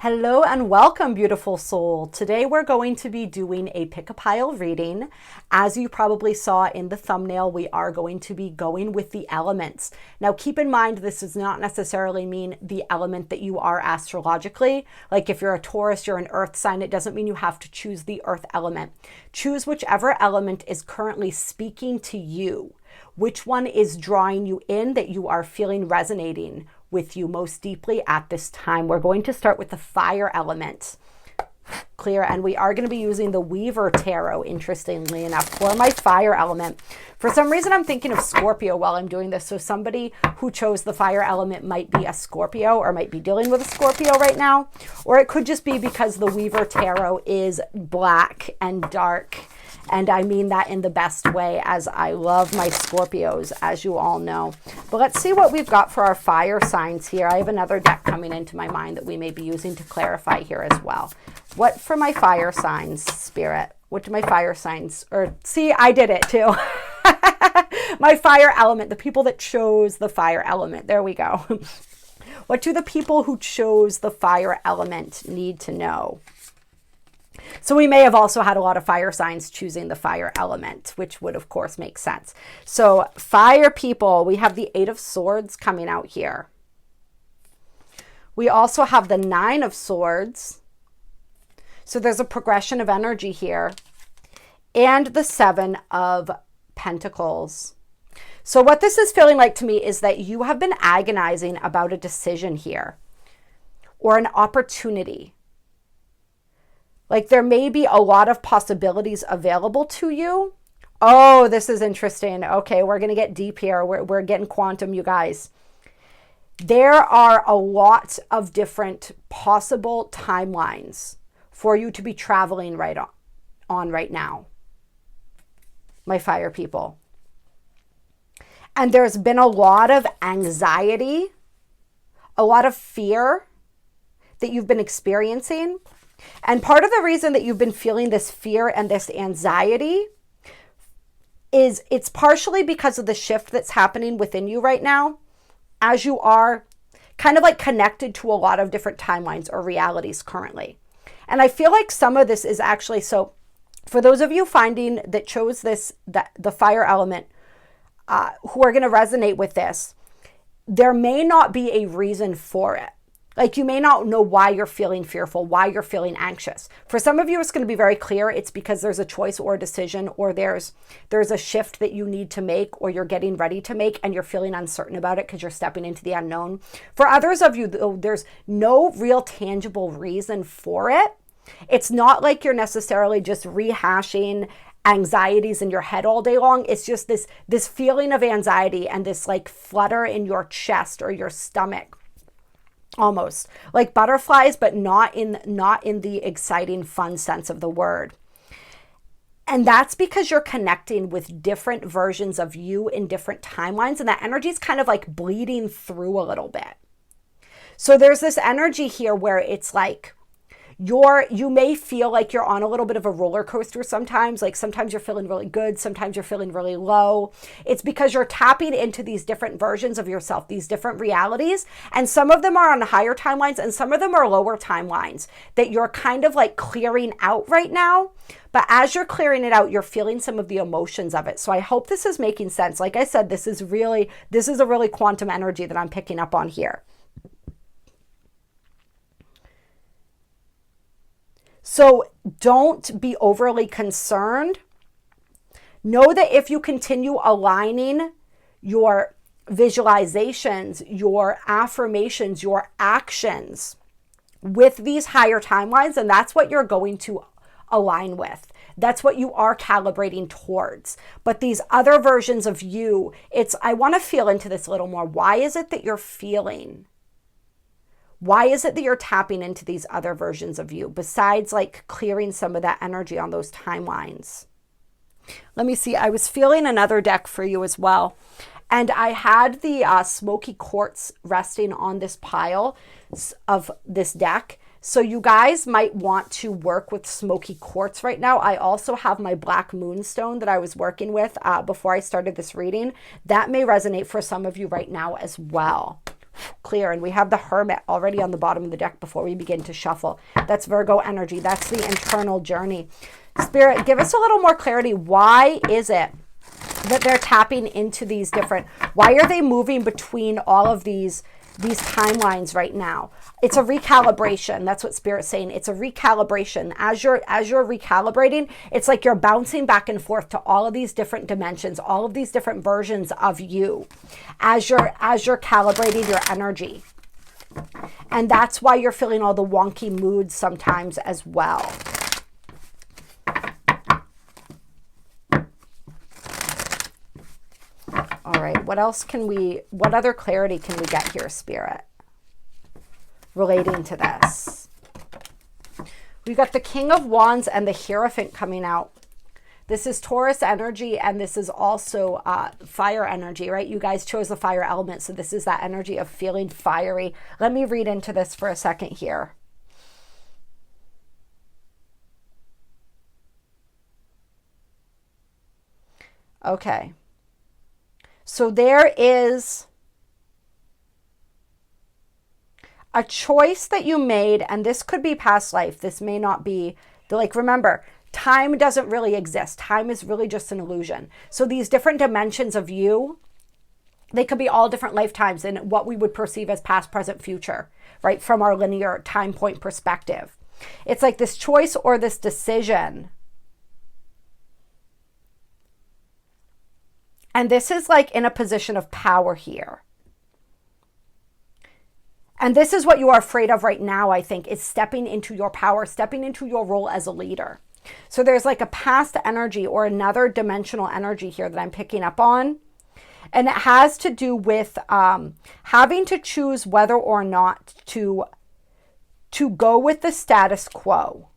Hello and welcome, beautiful soul. Today we're going to be doing a pick a pile reading. As you probably saw in the thumbnail, we are going to be going with the elements. Now keep in mind, this does not necessarily mean the element that you are astrologically. Like if you're a Taurus, you're an earth sign, it doesn't mean you have to choose the earth element. Choose whichever element is currently speaking to you. Which one is drawing you in that you are feeling resonating with you most deeply at this time. We're going to start with the fire element. Clear. And we are going to be using the Weaver Tarot, interestingly enough, for my fire element. For some reason, I'm thinking of Scorpio while I'm doing this. So somebody who chose the fire element might be a Scorpio or might be dealing with a Scorpio right now. Or it could just be because the Weaver Tarot is black and dark. And I mean that in the best way, as I love my Scorpios, as you all know. But let's see what we've got for our fire signs here. I have another deck coming into my mind that we may be using to clarify here as well. What for my fire signs, Spirit? What do my fire signs, or see, I did it too. My fire element, the people that chose the fire element. There we go. What do the people who chose the fire element need to know? So we may have also had a lot of fire signs choosing the fire element, which would of course make sense. So fire people, we have the 8 of Swords coming out here. We also have the 9 of Swords. So there's a progression of energy here. And the 7 of Pentacles. So what this is feeling like to me is that you have been agonizing about a decision here or an opportunity. Like there may be a lot of possibilities available to you. Oh, this is interesting. Okay, we're going to get deep here. We're getting quantum, you guys. There are a lot of different possible timelines for you to be traveling on right now, my fire people. And there's been a lot of anxiety, a lot of fear that you've been experiencing. And part of the reason that you've been feeling this fear and this anxiety is it's partially because of the shift that's happening within you right now, as you are kind of like connected to a lot of different timelines or realities currently. And I feel like some of this is actually, so for those of you finding that chose this, the fire element, who are going to resonate with this, there may not be a reason for it. Like you may not know why you're feeling fearful, why you're feeling anxious. For some of you, it's going to be very clear. It's because there's a choice or a decision, or there's a shift that you need to make, or you're getting ready to make, and you're feeling uncertain about it because you're stepping into the unknown. For others of you, though, there's no real tangible reason for it. It's not like you're necessarily just rehashing anxieties in your head all day long. It's just this feeling of anxiety and this like flutter in your chest or your stomach. Almost like butterflies, but not in the exciting, fun sense of the word. And that's because you're connecting with different versions of you in different timelines, and that energy is kind of like bleeding through a little bit. So there's this energy here where it's like you may feel like you're on a little bit of a roller coaster sometimes. Like sometimes you're feeling really good, sometimes you're feeling really low. It's because you're tapping into these different versions of yourself, these different realities. And some of them are on higher timelines and some of them are lower timelines that you're kind of like clearing out right now. But as you're clearing it out, you're feeling some of the emotions of it. So I hope this is making sense. Like I said, this is a really quantum energy that I'm picking up on here. So don't be overly concerned. Know that if you continue aligning your visualizations, your affirmations, your actions with these higher timelines, and that's what you're going to align with. That's what you are calibrating towards. But these other versions of you, I want to feel into this a little more. Why is it that you're feeling? Why is it that you're tapping into these other versions of you besides like clearing some of that energy on those timelines? Let me see. I was feeling another deck for you as well. And I had the smoky quartz resting on this pile of this deck. So you guys might want to work with smoky quartz right now. I also have my black moonstone that I was working with before I started this reading. That may resonate for some of you right now as well. clear. And we have the Hermit already on the bottom of the deck before we begin to shuffle. That's Virgo energy. That's the internal journey. Spirit, give us a little more clarity. Why is it that they're tapping into these different, why are they moving between all of these timelines right now? It's a recalibration. That's what Spirit's saying. It's a recalibration. As you're recalibrating, it's like you're bouncing back and forth to all of these different dimensions, all of these different versions of you as you're calibrating your energy. And that's why you're feeling all the wonky moods sometimes as well. All right, what other clarity can we get here, Spirit, relating to this? We've got the King of Wands and the Hierophant coming out. This is Taurus energy, and this is also fire energy, right? You guys chose the fire element, so this is that energy of feeling fiery. Let me read into this for a second here. Okay. So there is a choice that you made, and this could be past life. This may not be, like, remember, time doesn't really exist. Time is really just an illusion. So these different dimensions of you, they could be all different lifetimes in what we would perceive as past, present, future, right? From our linear time point perspective. It's like this choice or this decision. And this is like in a position of power here. And this is what you are afraid of right now, I think, is stepping into your power, stepping into your role as a leader. So there's like a past energy or another dimensional energy here that I'm picking up on. And it has to do with having to choose whether or not to go with the status quo.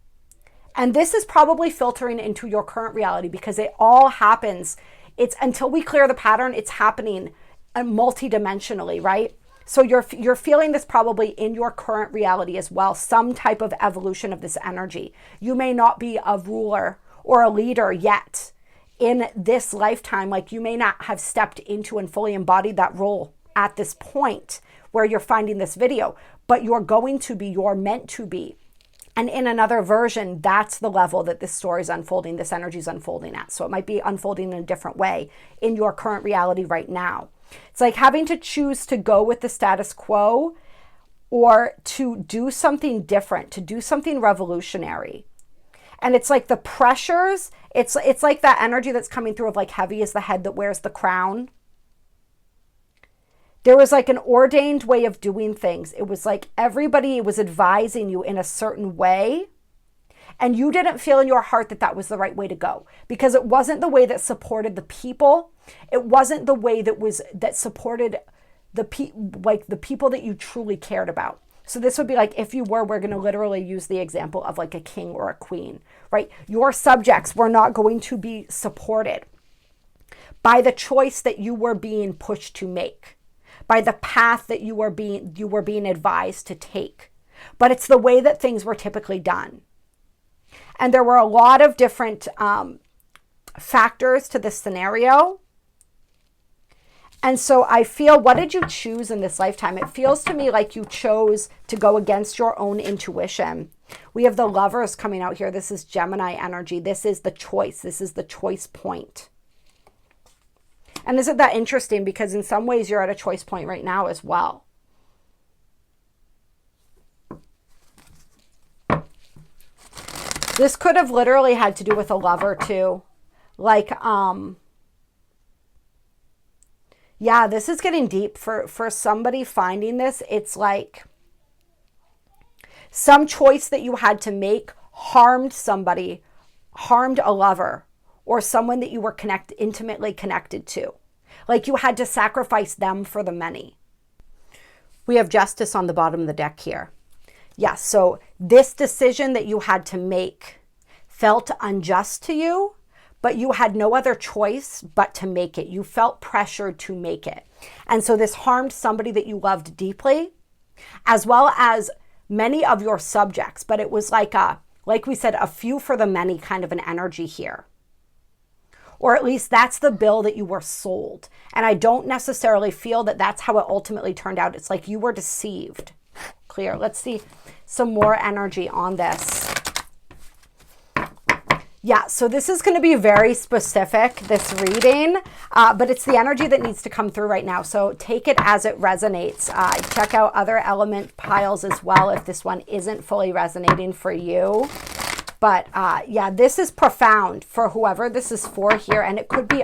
And this is probably filtering into your current reality because it all happens. It's until we clear the pattern, it's happening multidimensionally, right? So you're feeling this probably in your current reality as well, some type of evolution of this energy. You may not be a ruler or a leader yet in this lifetime. Like, you may not have stepped into and fully embodied that role at this point where you're finding this video, but you're going to be, you're meant to be. And in another version, that's the level that this story is unfolding, this energy is unfolding at. So it might be unfolding in a different way in your current reality right now. It's like having to choose to go with the status quo or to do something different, to do something revolutionary. And it's like the pressures, it's like that energy that's coming through of like heavy is the head that wears the crown. There was like an ordained way of doing things. It was like everybody was advising you in a certain way, and you didn't feel in your heart that that was the right way to go because it wasn't the way that supported the people. It wasn't the way that supported the people that you truly cared about. So this would be like, if you we're going to literally use the example of like a king or a queen, right? Your subjects were not going to be supported by the choice that you were being pushed to make, by the path that you were being advised to take. But it's the way that things were typically done. And there were a lot of different factors to this scenario. And so I feel, what did you choose in this lifetime? It feels to me like you chose to go against your own intuition. We have the Lovers coming out here. This is Gemini energy. This is the choice. This is the choice point. And isn't that interesting? Because in some ways you're at a choice point right now as well. This could have literally had to do with a lover too. Like, yeah, this is getting deep for somebody finding this. It's like some choice that you had to make harmed somebody, harmed a lover, or someone that you were intimately connected to. Like you had to sacrifice them for the many. We have Justice on the bottom of the deck here. Yes, so this decision that you had to make felt unjust to you, but you had no other choice but to make it. You felt pressured to make it. And so this harmed somebody that you loved deeply, as well as many of your subjects. But it was like we said, a few for the many kind of an energy here. Or at least that's the bill that you were sold. And I don't necessarily feel that that's how it ultimately turned out. It's like you were deceived. Clear. Let's see some more energy on this. Yeah, so this is going to be very specific, this reading, but it's the energy that needs to come through right now. So take it as it resonates. Check out other element piles as well if this one isn't fully resonating for you. But yeah, this is profound for whoever this is for here, and it could be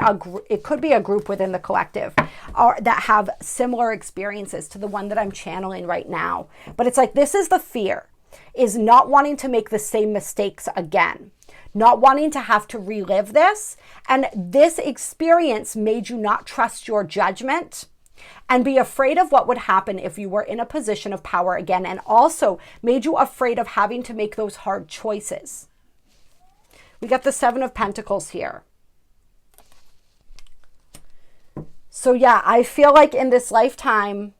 a group within the collective or that have similar experiences to the one that I'm channeling right now. But it's like this is the fear, is not wanting to make the same mistakes again, not wanting to have to relive this. And this experience made you not trust your judgment and be afraid of what would happen if you were in a position of power again, and also made you afraid of having to make those hard choices. We got the Seven of Pentacles here. So yeah, I feel like in this lifetime,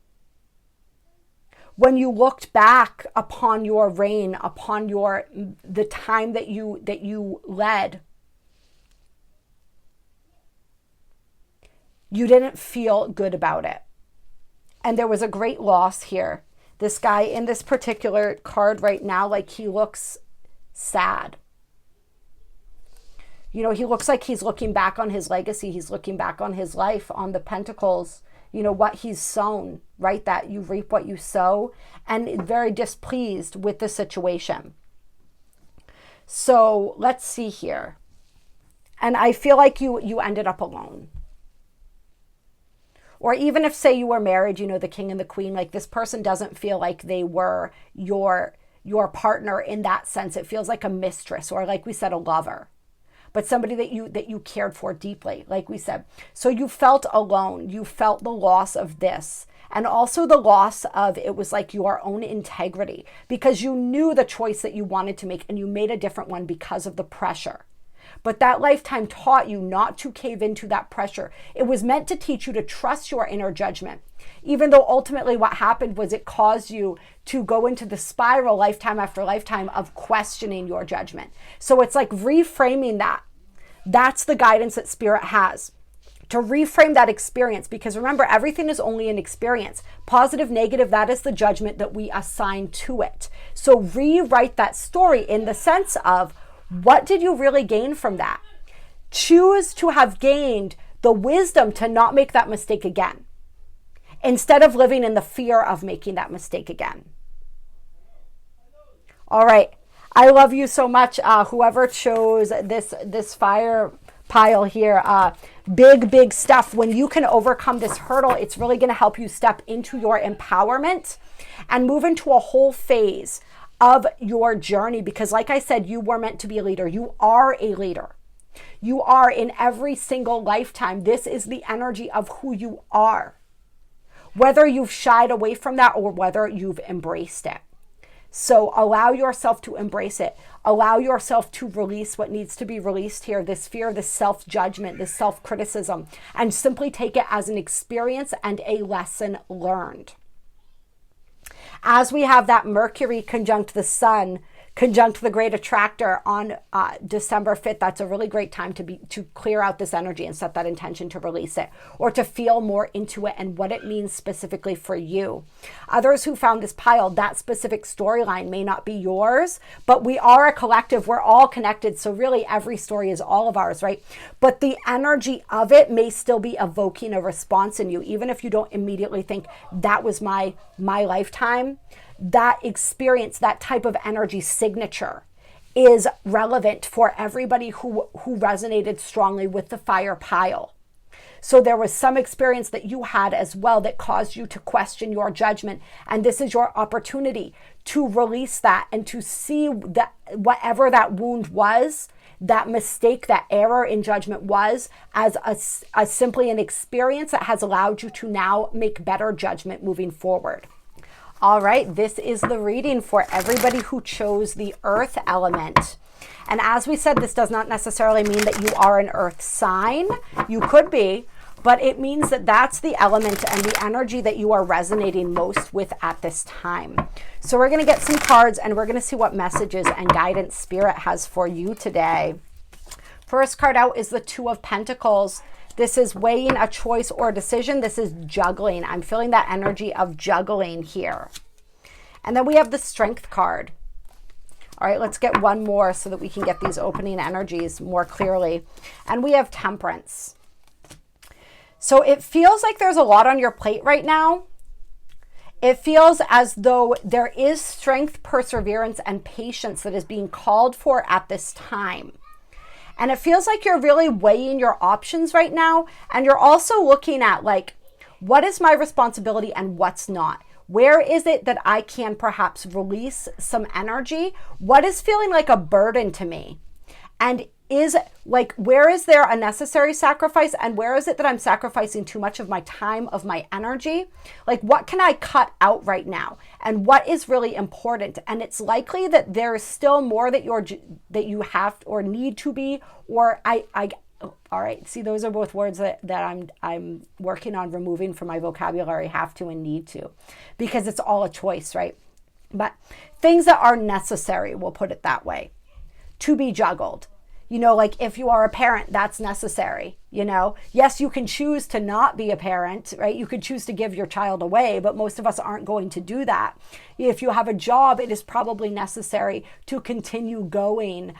when you looked back upon your reign, upon the time that you led, you didn't feel good about it. And there was a great loss here. This guy in this particular card right now, like he looks sad. You know, he looks like he's looking back on his legacy. He's looking back on his life, on the pentacles, you know, what he's sown, right? That you reap what you sow, and very displeased with the situation. So let's see here. And I feel like you ended up alone. Or even if, say, you were married, you know, the king and the queen, like this person doesn't feel like they were your partner in that sense. It feels like a mistress, or like we said, a lover, but somebody that you cared for deeply, like we said. So you felt alone. You felt the loss of this, and also the loss of, it was like your own integrity, because you knew the choice that you wanted to make and you made a different one because of the pressure. But that lifetime taught you not to cave into that pressure. It was meant to teach you to trust your inner judgment, even though ultimately what happened was it caused you to go into the spiral lifetime after lifetime of questioning your judgment. So it's like reframing that. That's the guidance that Spirit has, to reframe that experience. Because remember, everything is only an experience. Positive, negative, that is the judgment that we assign to it. So rewrite that story in the sense of, what did you really gain from that? Choose to have gained the wisdom to not make that mistake again, instead of living in the fear of making that mistake again. All right. I love you so much. Whoever chose this fire pile here, big stuff. When you can overcome this hurdle, it's really going to help you step into your empowerment and move into a whole phase of your journey. Because like I said, you were meant to be a leader. You are a leader. You are in every single lifetime. This is the energy of who you are, whether you've shied away from that or whether you've embraced it. So allow yourself to embrace it. Allow yourself to release what needs to be released here, this fear, this self-judgment, this self-criticism, and simply take it as an experience and a lesson learned. As we have that Mercury conjunct the Sun, conjunct the Great Attractor on December 5th, that's a really great time to clear out this energy and set that intention to release it, or to feel more into it and what it means specifically for you. Others who found this pile, that specific storyline may not be yours, but we are a collective. We're all connected. So really every story is all of ours, right? But the energy of it may still be evoking a response in you, even if you don't immediately think that was my lifetime. That experience, that type of energy signature is relevant for everybody who resonated strongly with the fire pile. So there was some experience that you had as well that caused you to question your judgment. And this is your opportunity to release that and to see that whatever that wound was, that mistake, that error in judgment was, as simply an experience that has allowed you to now make better judgment moving forward. All right, this is the reading for everybody who chose the earth element. And as we said, this does not necessarily mean that you are an earth sign. You could be, but it means that that's the element and the energy that you are resonating most with at this time. So we're going to get some cards and we're going to see what messages and guidance Spirit has for you today. First card out is the Two of Pentacles. This is weighing a choice or decision. This is juggling. I'm feeling that energy of juggling here. And then we have the Strength card. All right, let's get one more so that we can get these opening energies more clearly. And we have Temperance. So it feels like there's a lot on your plate right now. It feels as though there is strength, perseverance, and patience that is being called for at this time. And it feels like you're really weighing your options right now. And you're also looking at like, what is my responsibility and what's not? Where is it that I can perhaps release some energy? What is feeling like a burden to me? And is like, where is there a necessary sacrifice, and where is it that I'm sacrificing too much of my time, of my energy? Like, what can I cut out right now? And what is really important? And it's likely that there is still more that you have or need to be, or all right, see, those are both words that I'm working on removing from my vocabulary, have to and need to, because it's all a choice, right? But things that are necessary, we'll put it that way, to be juggled. You know, like if you are a parent, that's necessary, you know. Yes, you can choose to not be a parent, right? You could choose to give your child away, but most of us aren't going to do that. If you have a job, it is probably necessary to continue going.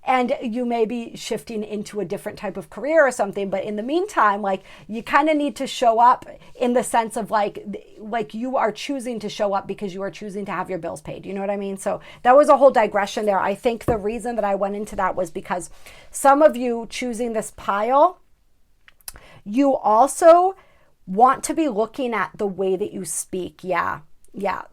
And you may be shifting into a different type of career or something. But in the meantime, like, you kind of need to show up in the sense of like you are choosing to show up because you are choosing to have your bills paid. You know what I mean? So that was a whole digression there. I think the reason that I went into that was because some of you choosing this pile, you also want to be looking at the way that you speak. Yeah,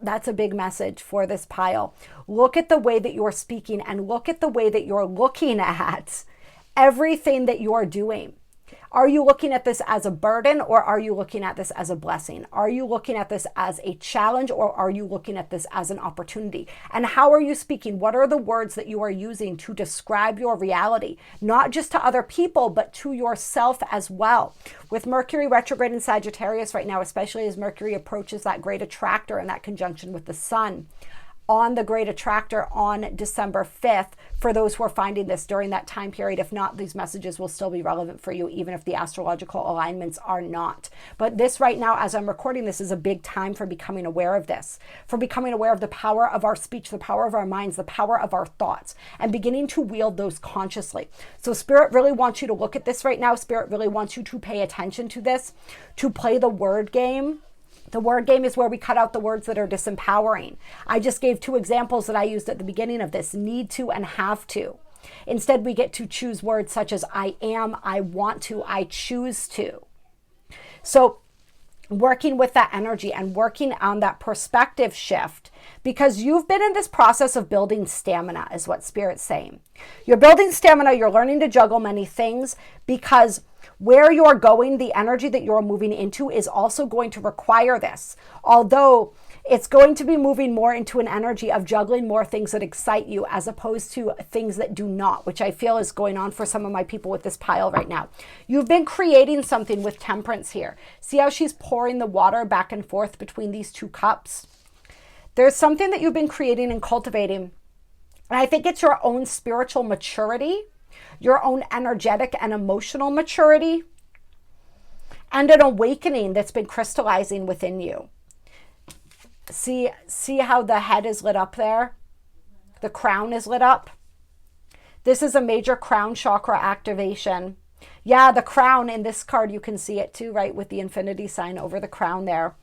that's a big message for this pile. Look at the way that you're speaking, and look at the way that you're looking at everything that you're doing. Are you looking at this as a burden, or are you looking at this as a blessing? Are you looking at this as a challenge, or are you looking at this as an opportunity? And how are you speaking? What are the words that you are using to describe your reality, not just to other people, but to yourself as well? With Mercury retrograde in Sagittarius right now, especially as Mercury approaches that great attractor in that conjunction with the sun, on the great attractor on December 5th, for those who are finding this during that time period. If not, these messages will still be relevant for you, even if the astrological alignments are not. But this right now, as I'm recording this, is a big time for becoming aware of this, for becoming aware of the power of our speech, the power of our minds, the power of our thoughts, and beginning to wield those consciously. So Spirit really wants you to look at this right now. Spirit really wants you to pay attention to this, to play the word game. The word game is where we cut out the words that are disempowering. I just gave two examples that I used at the beginning of this: need to and have to. Instead, we get to choose words such as I am, I want to, I choose to. So working with that energy and working on that perspective shift, because you've been in this process of building stamina, is what Spirit's saying. You're building stamina, you're learning to juggle many things, because where you're going, the energy that you're moving into is also going to require this. Although it's going to be moving more into an energy of juggling more things that excite you as opposed to things that do not, which I feel is going on for some of my people with this pile right now. You've been creating something with Temperance here. See how she's pouring the water back and forth between these two cups? There's something that you've been creating and cultivating. And I think it's your own spiritual maturity, your own energetic and emotional maturity, and an awakening that's been crystallizing within you. See how the head is lit up there? The crown is lit up. This is a major crown chakra activation. Yeah, the crown in this card, you can see it too, right? With the infinity sign over the crown there.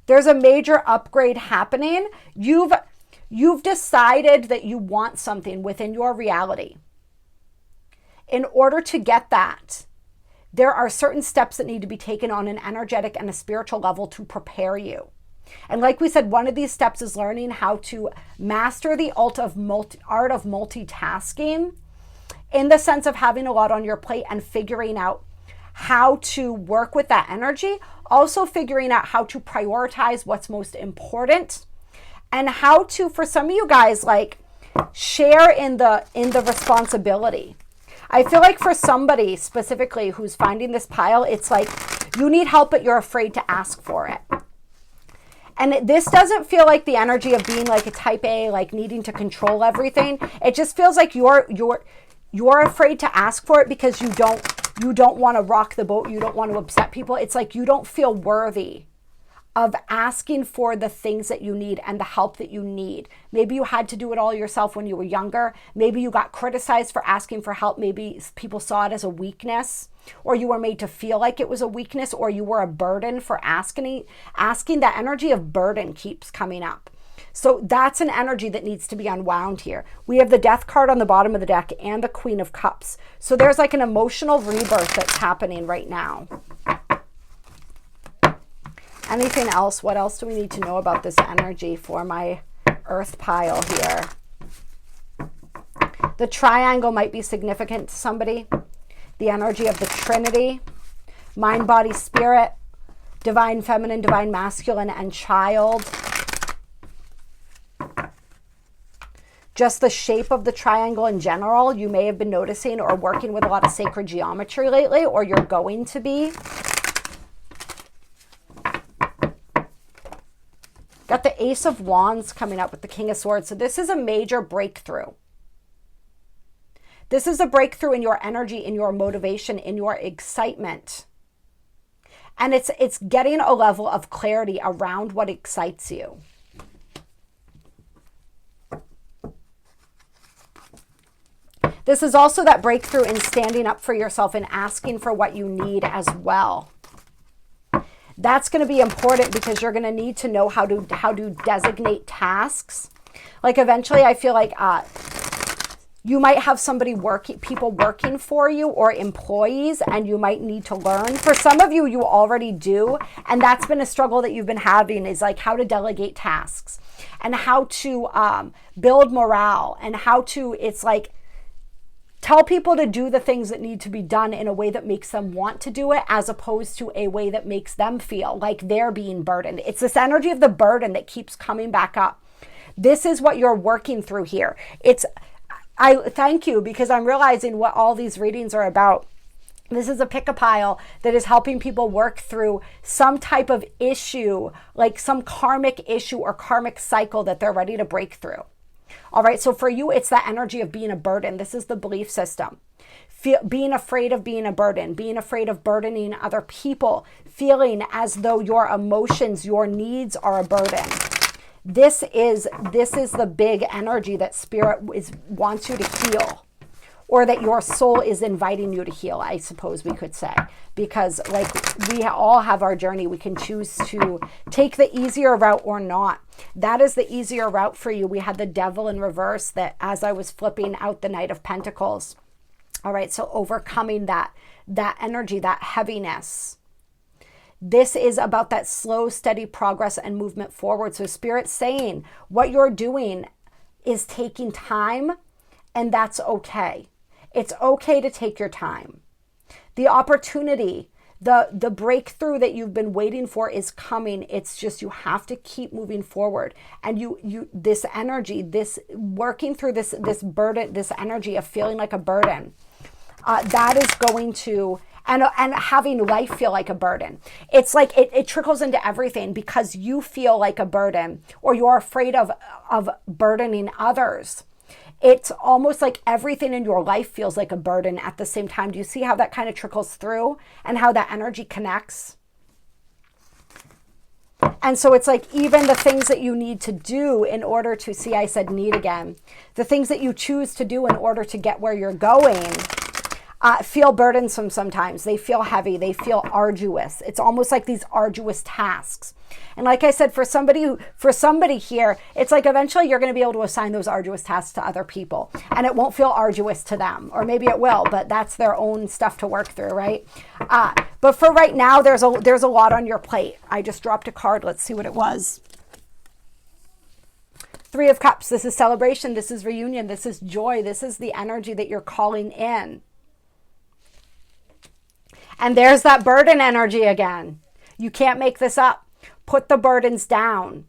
There's a major upgrade happening. You've decided that you want something within your reality. In order to get that, there are certain steps that need to be taken on an energetic and a spiritual level to prepare you. And like we said, one of these steps is learning how to master the art of multitasking, in the sense of having a lot on your plate and figuring out how to work with that energy. Also figuring out how to prioritize what's most important, and how to, for some of you guys, like, share in the responsibility. I feel like for somebody specifically who's finding this pile, it's like you need help, but you're afraid to ask for it. And this doesn't feel like the energy of being like a type A, like needing to control everything. It just feels like you're afraid to ask for it because you don't want to rock the boat. You don't want to upset people. It's like you don't feel worthy of asking for the things that you need and the help that you need. Maybe you had to do it all yourself when you were younger. Maybe you got criticized for asking for help. Maybe people saw it as a weakness, or you were made to feel like it was a weakness, or you were a burden for asking. That energy of burden keeps coming up. So that's an energy that needs to be unwound here. We have the Death card on the bottom of the deck and the Queen of Cups. So there's like an emotional rebirth that's happening right now. Anything else? What else do we need to know about this energy for my earth pile here? The triangle might be significant to somebody. The energy of the Trinity, mind, body, spirit, divine feminine, divine masculine, and child. Just the shape of the triangle in general. You may have been noticing or working with a lot of sacred geometry lately, or you're going to be. Got the Ace of Wands coming up with the King of Swords. So this is a major breakthrough. This is a breakthrough in your energy, in your motivation, in your excitement. And it's getting a level of clarity around what excites you. This is also that breakthrough in standing up for yourself and asking for what you need as well. That's going to be important because you're going to need to know how to designate tasks. Like eventually I feel like you might have people working for you, or employees, and you might need to learn. For some of you, you already do. And that's been a struggle that you've been having, is like how to delegate tasks and how to build morale, and how to, it's like, tell people to do the things that need to be done in a way that makes them want to do it, as opposed to a way that makes them feel like they're being burdened. It's this energy of the burden that keeps coming back up. This is what you're working through here. I thank you, because I'm realizing what all these readings are about. This is a pick-a-pile that is helping people work through some type of issue, like some karmic issue or karmic cycle that they're ready to break through. All right, so for you, it's that energy of being a burden. This is the belief system. Being afraid of being a burden, being afraid of burdening other people, feeling as though your emotions, your needs are a burden. This is the big energy that Spirit wants you to heal, or that your soul is inviting you to heal, I suppose we could say. Because like we all have our journey. We can choose to take the easier route or not. That is the easier route for you. We had the Devil in reverse, that as I was flipping out the Knight of Pentacles. All right, so overcoming that energy, that heaviness. This is about that slow, steady progress and movement forward. So Spirit's saying what you're doing is taking time, and that's okay. It's okay to take your time. The opportunity, the breakthrough that you've been waiting for is coming. It's just you have to keep moving forward. And this energy, this working through this burden, this energy of feeling like a burden, that is going to, and having life feel like a burden. It's like it trickles into everything, because you feel like a burden, or you're afraid of burdening others. It's almost like everything in your life feels like a burden at the same time. Do you see how that kind of trickles through and how that energy connects? And so it's like even the things that you need to do in order to, see, I said need again, the things that you choose to do in order to get where you're going feel burdensome sometimes. They feel heavy. They feel arduous. It's almost like these arduous tasks. And like I said, for somebody here, it's like eventually you're going to be able to assign those arduous tasks to other people, and it won't feel arduous to them, or maybe it will, but that's their own stuff to work through, right? But for right now, there's a lot on your plate. I just dropped a card. Let's see what it was. Three of Cups. This is celebration. This is reunion. This is joy. This is the energy that you're calling in. And there's that burden energy again. You can't make this up. Put the burdens down.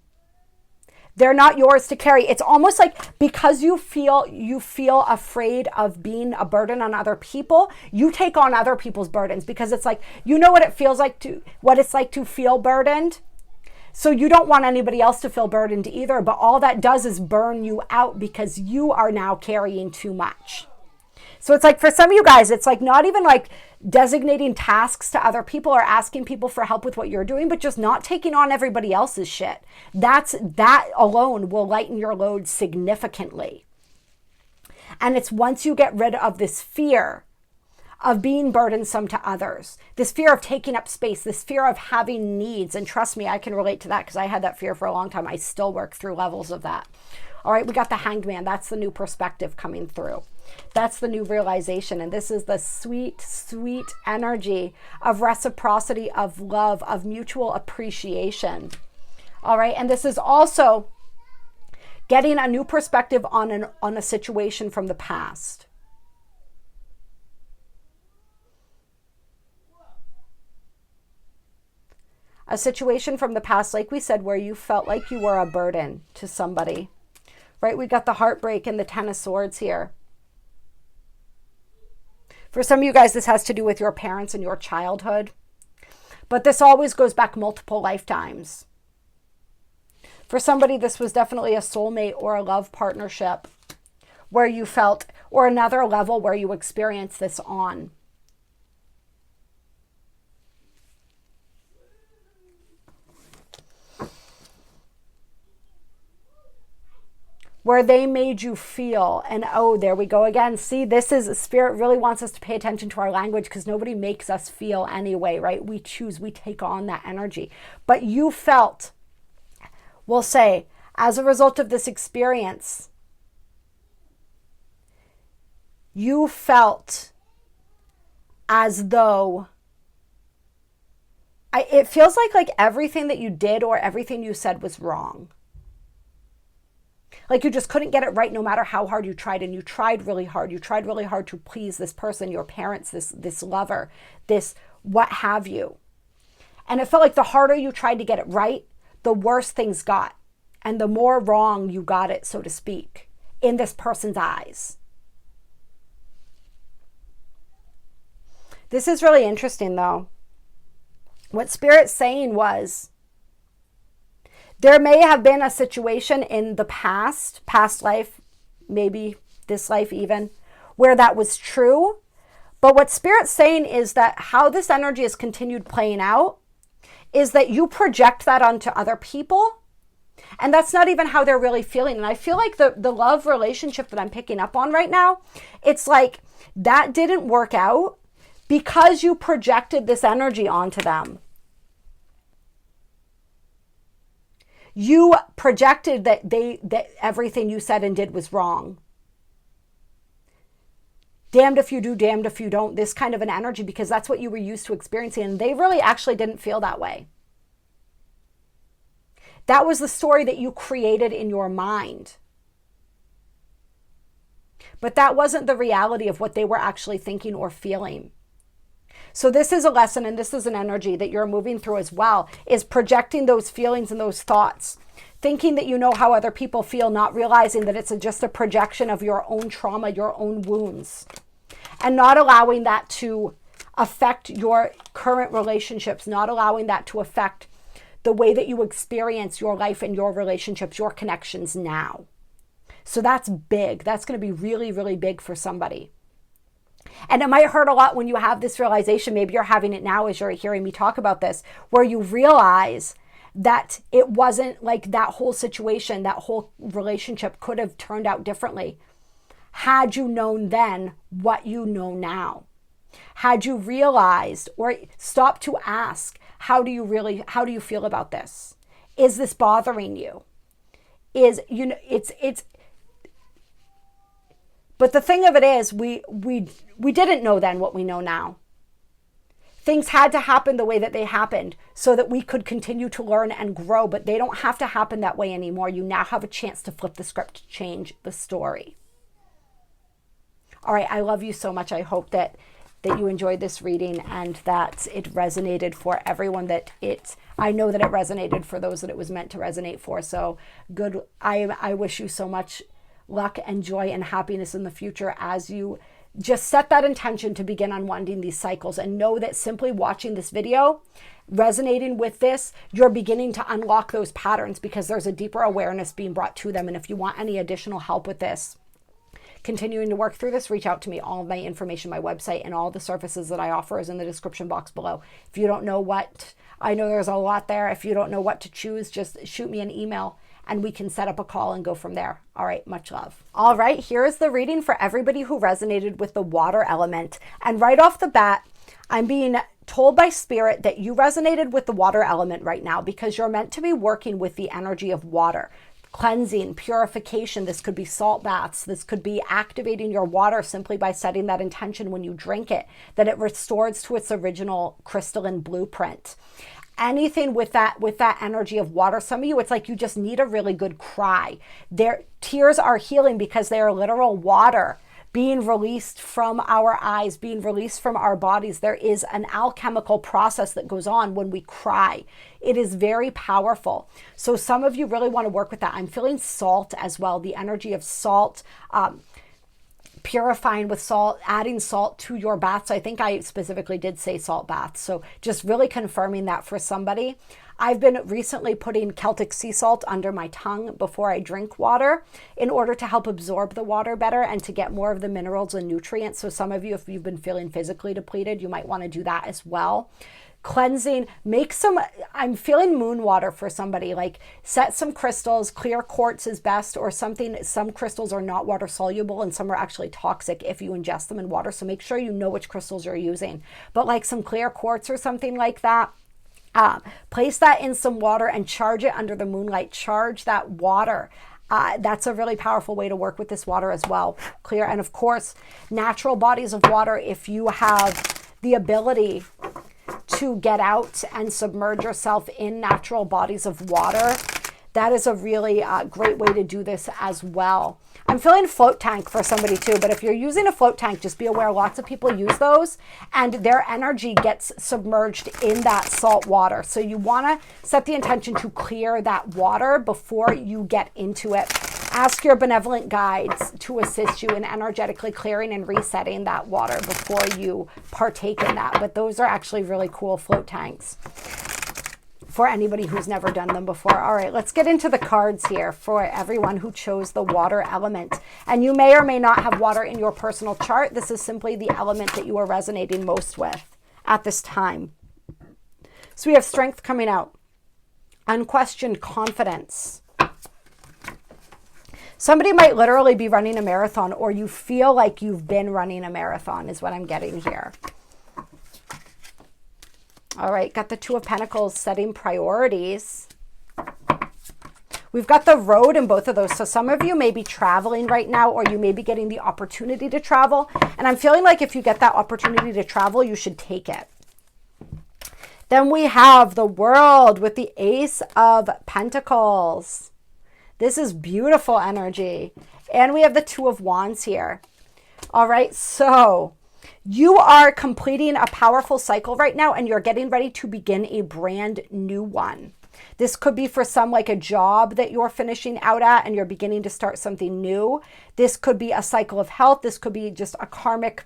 They're not yours to carry. It's almost like because you feel afraid of being a burden on other people, you take on other people's burdens, because it's like, you know what it feels like what it's like to feel burdened. So you don't want anybody else to feel burdened either, but all that does is burn you out because you are now carrying too much. So it's like for some of you guys, it's like not even like designating tasks to other people or asking people for help with what you're doing, but just not taking on everybody else's shit. That alone will lighten your load significantly. And it's once you get rid of this fear of being burdensome to others, this fear of taking up space, this fear of having needs. And trust me, I can relate to that because I had that fear for a long time. I still work through levels of that. All right, we got the Hanged Man. That's the new perspective coming through. That's the new realization. And this is the sweet, sweet energy of reciprocity, of love, of mutual appreciation. All right, and this is also getting a new perspective on a situation from the past. A situation from the past, like we said, where you felt like you were a burden to somebody, right? We got the heartbreak and the Ten of Swords here. For some of you guys, this has to do with your parents and your childhood, but this always goes back multiple lifetimes. For somebody, this was definitely a soulmate or a love partnership where you felt, or another level where you experienced this on. Where they made you feel, and oh, there we go again. See, this is, Spirit really wants us to pay attention to our language because nobody makes us feel anyway, right? We choose, we take on that energy. But you felt, we'll say, as a result of this experience, you felt as though, it feels like everything that you did or everything you said was wrong. Like you just couldn't get it right no matter how hard you tried, and you tried really hard. You tried really hard to please this person, your parents, this lover, this what have you. And it felt like the harder you tried to get it right, the worse things got. And the more wrong you got it, so to speak, in this person's eyes. This is really interesting though. What Spirit's saying was, there may have been a situation in the past life, maybe this life even, where that was true. But what Spirit's saying is that how this energy has continued playing out is that you project that onto other people. And that's not even how they're really feeling. And I feel like the love relationship that I'm picking up on right now, it's like that didn't work out because you projected this energy onto them. You projected that everything you said and did was wrong. Damned if you do, damned if you don't, this kind of an energy, because that's what you were used to experiencing. And they really actually didn't feel that way. That was the story that you created in your mind. But that wasn't the reality of what they were actually thinking or feeling. So this is a lesson, and this is an energy that you're moving through as well, is projecting those feelings and those thoughts, thinking that you know how other people feel, not realizing that it's just a projection of your own trauma, your own wounds, and not allowing that to affect your current relationships, not allowing that to affect the way that you experience your life and your relationships, your connections now. So that's big. That's going to be really, really big for somebody. And it might hurt a lot when you have this realization. Maybe you're having it now as you're hearing me talk about this, where you realize that it wasn't like that whole situation, that whole relationship could have turned out differently had you known then what you know now. Had you realized or stopped to ask, how do you feel about this? Is this bothering you? But the thing of it is, we didn't know then what we know now. Things had to happen the way that they happened so that we could continue to learn and grow, but they don't have to happen that way anymore. You now have a chance to flip the script, to change the story. All right, I love you so much. I hope that you enjoyed this reading and that it resonated for everyone, I know that it resonated for those that it was meant to resonate for. So good. I wish you so much luck and joy and happiness in the future as you just set that intention to begin unwinding these cycles, and know that simply watching this video, resonating with this, you're beginning to unlock those patterns because there's a deeper awareness being brought to them. And if you want any additional help with this, continuing to work through this, reach out to me. All of my information, my website, and all the services that I offer is in the description box below. If you don't know what, I know there's a lot there. If you don't know what to choose, just shoot me an email and we can set up a call and go from there. All right, much love. All right, here is the reading for everybody who resonated with the water element. And right off the bat, I'm being told by Spirit that you resonated with the water element right now because you're meant to be working with the energy of water. Cleansing, purification. This could be salt baths. This could be activating your water simply by setting that intention when you drink it, that it restores to its original crystalline blueprint. Anything with that energy of water. Some of you, it's like you just need a really good cry. Their tears are healing because they are literal water being released from our eyes, being released from our bodies. There is an alchemical process that goes on when we cry. It is very powerful. So some of you really want to work with that. I'm feeling salt as well, the energy of salt, purifying with salt, adding salt to your baths. I think I specifically did say salt baths. So just really confirming that for somebody. I've been recently putting Celtic sea salt under my tongue before I drink water in order to help absorb the water better and to get more of the minerals and nutrients. So some of you, if you've been feeling physically depleted, you might want to do that as well. Cleansing, I'm feeling moon water for somebody, like set some crystals, clear quartz is best or something. Some crystals are not water soluble and some are actually toxic if you ingest them in water. So make sure you know which crystals you're using, but like some clear quartz or something like that. Place that in some water and charge it under the moonlight. Charge that water. That's a really powerful way to work with this water as well. Clear. And of course, natural bodies of water, if you have the ability to get out and submerge yourself in natural bodies of water, that is a really great way to do this as well. I'm feeling float tank for somebody too, but if you're using a float tank, just be aware lots of people use those and their energy gets submerged in that salt water. So you want to set the intention to clear that water before you get into it. Ask your benevolent guides to assist you in energetically clearing and resetting that water before you partake in that. But those are actually really cool float tanks for anybody who's never done them before. All right, let's get into the cards here for everyone who chose the water element. And you may or may not have water in your personal chart. This is simply the element that you are resonating most with at this time. So we have strength coming out, unquestioned confidence. Somebody might literally be running a marathon, or you feel like you've been running a marathon is what I'm getting here. All right, got the Two of Pentacles, setting priorities. We've got the Road in both of those. So some of you may be traveling right now, or you may be getting the opportunity to travel. And I'm feeling like if you get that opportunity to travel, you should take it. Then we have the World with the Ace of Pentacles. This is beautiful energy. And we have the Two of Wands here. All right, so you are completing a powerful cycle right now and you're getting ready to begin a brand new one. This could be for some like a job that you're finishing out at and you're beginning to start something new. This could be a cycle of health. This could be just a karmic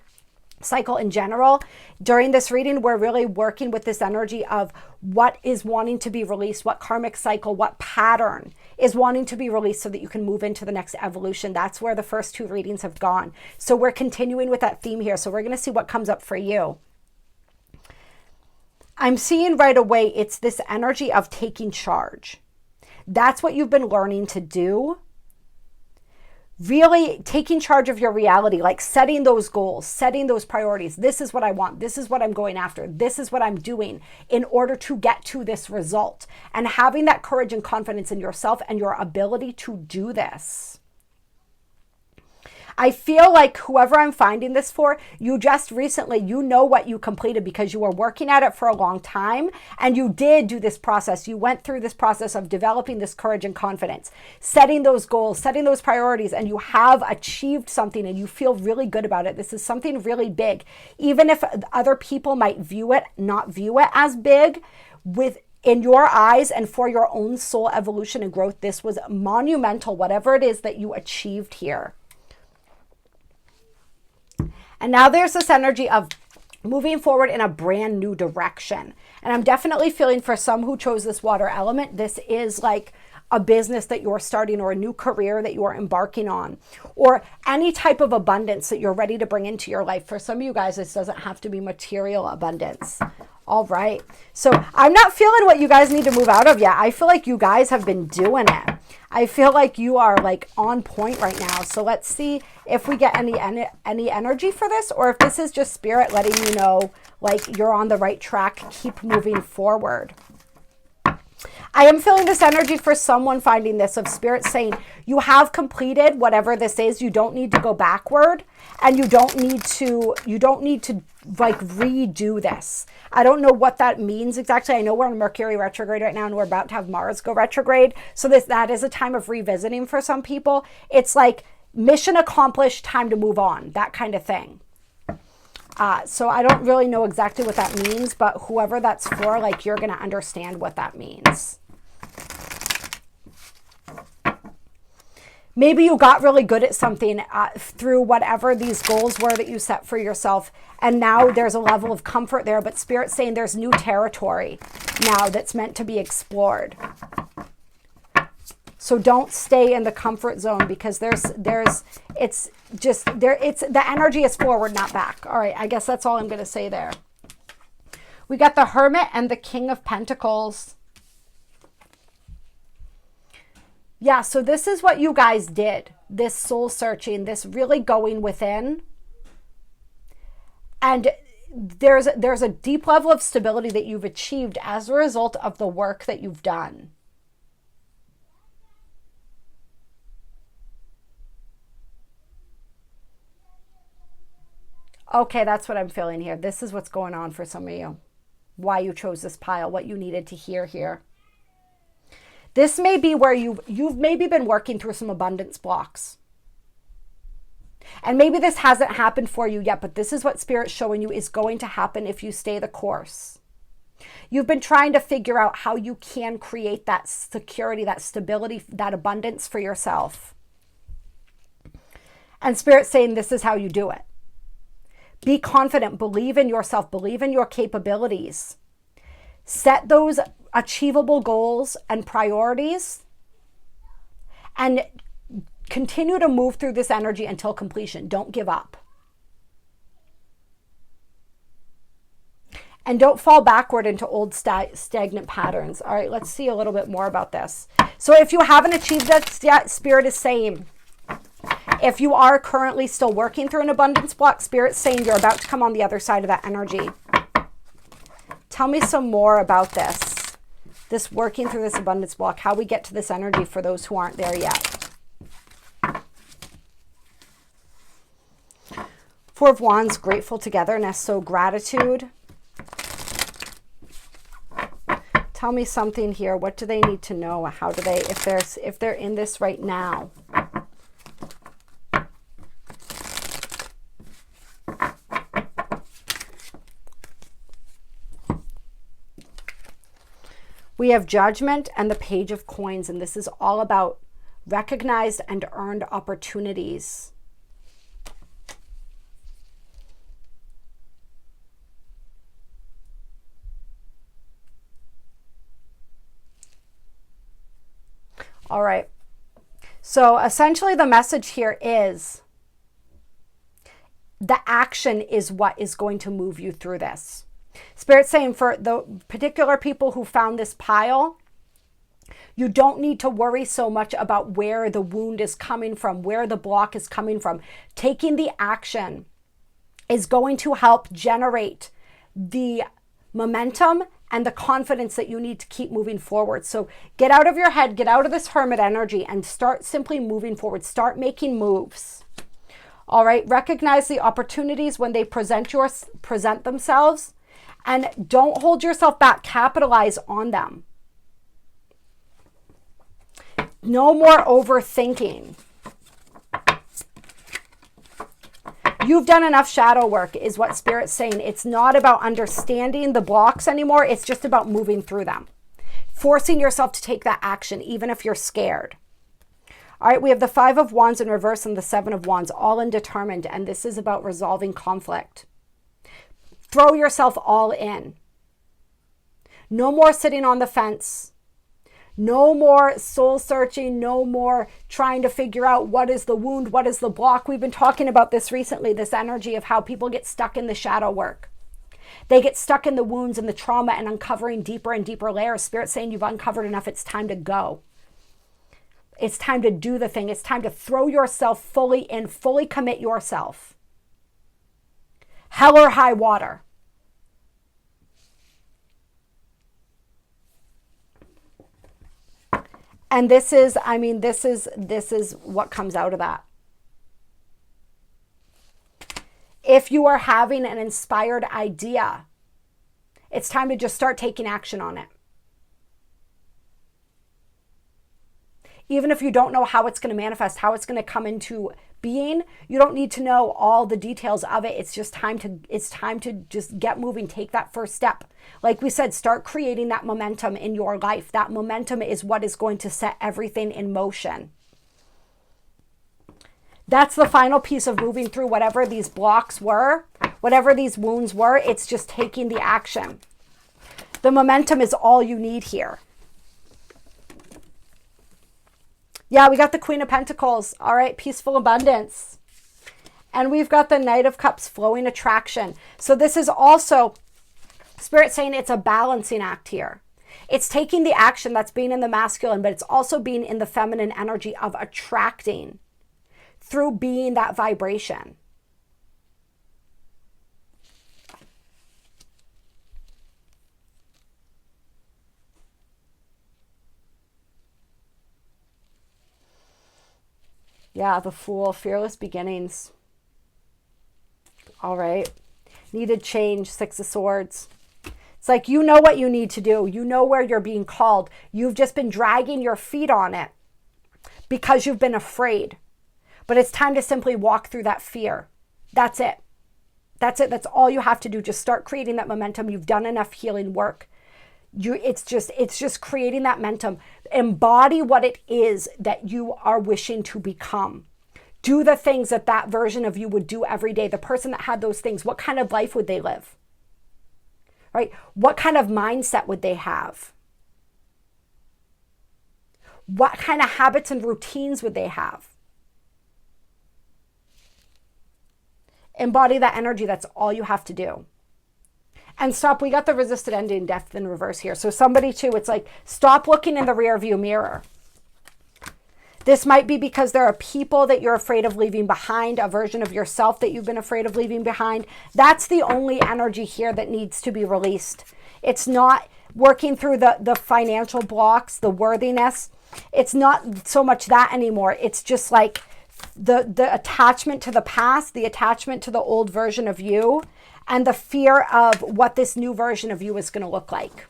cycle in general. During this reading, we're really working with this energy of what is wanting to be released, what karmic cycle, what pattern is wanting to be released so that you can move into the next evolution. That's where the first two readings have gone. So we're continuing with that theme here. So we're going to see what comes up for you. I'm seeing right away, it's this energy of taking charge. That's what you've been learning to do. Really taking charge of your reality, like setting those goals, setting those priorities. This is what I want. This is what I'm going after. This is what I'm doing in order to get to this result. And having that courage and confidence in yourself and your ability to do this. I feel like whoever I'm finding this for, you just recently, you know what you completed because you were working at it for a long time and you did do this process. You went through this process of developing this courage and confidence, setting those goals, setting those priorities, and you have achieved something and you feel really good about it. This is something really big. Even if other people might not view it as big, in your eyes and for your own soul evolution and growth, this was monumental, whatever it is that you achieved here. And now there's this energy of moving forward in a brand new direction. And I'm definitely feeling for some who chose this water element, this is like a business that you're starting or a new career that you are embarking on, or any type of abundance that you're ready to bring into your life. For some of you guys, this doesn't have to be material abundance. All right. So I'm not feeling what you guys need to move out of yet. I feel like you guys have been doing it. I feel like you are like on point right now. So let's see if we get any energy for this, or if this is just spirit letting you know like you're on the right track. Keep moving forward. I am feeling this energy for someone finding this of spirit saying you have completed whatever this is. You don't need to go backward, and you don't need to like redo this. I don't know what that means exactly. I know we're in Mercury retrograde right now, and we're about to have Mars go retrograde. So that is a time of revisiting for some people. It's like mission accomplished, time to move on, that kind of thing. So I don't really know exactly what that means, but whoever that's for, like, you're going to understand what that means. Maybe you got really good at something through whatever these goals were that you set for yourself. And now there's a level of comfort there, but Spirit's saying there's new territory now that's meant to be explored. So don't stay in the comfort zone, because the energy is forward, not back. All right, I guess that's all I'm going to say there. We got the Hermit and the King of Pentacles. Yeah, so this is what you guys did. This soul searching, this really going within. And there's a deep level of stability that you've achieved as a result of the work that you've done. Okay, that's what I'm feeling here. This is what's going on for some of you. Why you chose this pile, what you needed to hear here. This may be where you've maybe been working through some abundance blocks. And maybe this hasn't happened for you yet, but this is what Spirit's showing you is going to happen if you stay the course. You've been trying to figure out how you can create that security, that stability, that abundance for yourself. And Spirit's saying this is how you do it. Be confident, believe in yourself, believe in your capabilities. Set those achievable goals and priorities and continue to move through this energy until completion. Don't give up. And don't fall backward into old stagnant patterns. All right, let's see a little bit more about this. So if you haven't achieved that yet, Spirit is saying, if you are currently still working through an abundance block, Spirit's saying you're about to come on the other side of that energy. Tell me some more about this working through this abundance block, how we get to this energy for those who aren't there yet. Four of Wands, grateful togetherness, so gratitude. Tell me something here. What do they need to know? How do they, if they're in this right now? We have Judgment and the Page of Coins, and this is all about recognized and earned opportunities. All right. So essentially the message here is the action is what is going to move you through this. Spirit's saying for the particular people who found this pile, you don't need to worry so much about where the wound is coming from, where the block is coming from. Taking the action is going to help generate the momentum and the confidence that you need to keep moving forward. So get out of your head, get out of this hermit energy and start simply moving forward. Start making moves. All right, recognize the opportunities when they present themselves. And don't hold yourself back. Capitalize on them. No more overthinking. You've done enough shadow work is what Spirit's saying. It's not about understanding the blocks anymore. It's just about moving through them. Forcing yourself to take that action, even if you're scared. All right, we have the Five of Wands in reverse and the Seven of Wands, all undetermined, and this is about resolving conflict. Throw yourself all in. No more sitting on the fence. No more soul searching, no more trying to figure out what is the wound, what is the block. We've been talking about this recently, this energy of how people get stuck in the shadow work. They get stuck in the wounds and the trauma and uncovering deeper and deeper layers. Spirit saying you've uncovered enough, it's time to go. It's time to do the thing. It's time to throw yourself fully in, fully commit yourself. Hell or high water. And this is, I mean, this is what comes out of that. If you are having an inspired idea, it's time to just start taking action on it. Even if you don't know how it's going to manifest, how it's going to come into being, you don't need to know all the details of it. It's time to just get moving, take that first step. Like we said, start creating that momentum in your life. That momentum is what is going to set everything in motion. That's the final piece of moving through whatever these blocks were, whatever these wounds were. It's just taking the action. The momentum is all you need here. Yeah, we got the Queen of Pentacles. All right, peaceful abundance. And we've got the Knight of Cups, flowing attraction. So this is also Spirit saying it's a balancing act here. It's taking the action that's being in the masculine, but it's also being in the feminine energy of attracting through being that vibration. Yeah, the Fool, fearless beginnings. All right. Needed change, Six of Swords. It's like, you know what you need to do. You know where you're being called. You've just been dragging your feet on it because you've been afraid. But it's time to simply walk through that fear. That's it. That's it. That's all you have to do. Just start creating that momentum. You've done enough healing work. It's just creating that momentum. Embody what it is that you are wishing to become. Do the things that version of you would do every day. The person that had those things, what kind of life would they live? Right? What kind of mindset would they have? What kind of habits and routines would they have? Embody that energy. That's all you have to do. And stop. We got the resisted ending, death in reverse here. So somebody too, it's like, stop looking in the rear view mirror. This might be because there are people that you're afraid of leaving behind, a version of yourself that you've been afraid of leaving behind. That's the only energy here that needs to be released. It's not working through the financial blocks, the worthiness. It's not so much that anymore. It's just like the attachment to the past, the attachment to the old version of you, and the fear of what this new version of you is going to look like,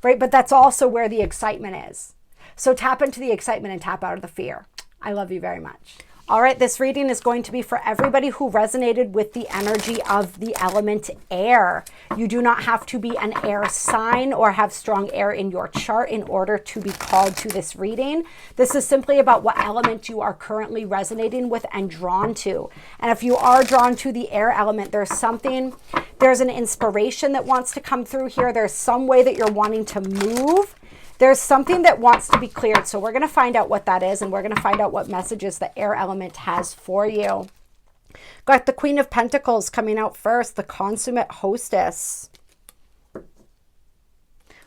right? But that's also where the excitement is. So tap into the excitement and tap out of the fear. I love you very much. All right, this reading is going to be for everybody who resonated with the energy of the element air. You do not have to be an air sign or have strong air in your chart in order to be called to this reading. This is simply about what element you are currently resonating with and drawn to. And if you are drawn to the air element, there's an inspiration that wants to come through here. There's some way that you're wanting to move. There's something that wants to be cleared. So we're going to find out what that is, and we're going to find out what messages the air element has for you. Got the Queen of Pentacles coming out first, the consummate hostess.